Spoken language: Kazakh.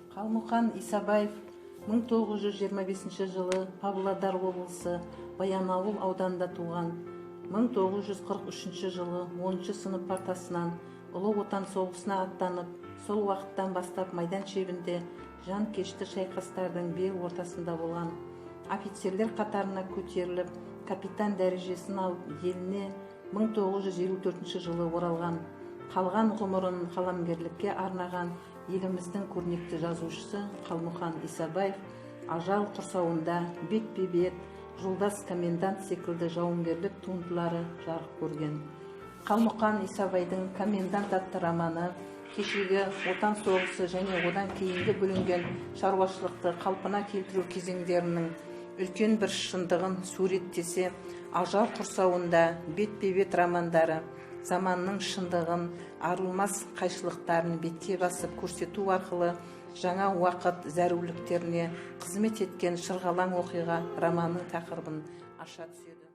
Қалмұқан Исабаев 1925 жылы Павлодар облысы Баянауыл ауданында туған. 1943 жылы 10 сынып партасынан Ұлы Отан соғысына аттанып, сол уақыттан бастап майдан шебінде жанкешті шайқастардың бел ортасында болған. Офицерлер қатарына көтеріліп, капитан дәрежесін алып, еліне 1954 жылы оралған. Қалған ғұмырын қаламгерлікке арнаған еліміздің көрнекті жазушысы Қалмұқан Исабаев ажал құрсауында, бет-бе-бет, жолдас комендант секілді жауынгерлік туындылары жарық көрген. Қалмұқан Исабайдың «Комендант» атты романы кешегі отан соғысы және одан кейінгі бүлінген шаруашылықты қалпына келтіру кезеңдерінің үлкен бір шындығын суреттесе, ажал құрсауында, бет-бе-бет романдары заманның шындығын, арылмас қайшылықтарын бетке басып көрсету арқылы жаңа уақыт зәруліктеріне қызмет еткен шырғалаң оқиға романның тақырыбын аша түседі.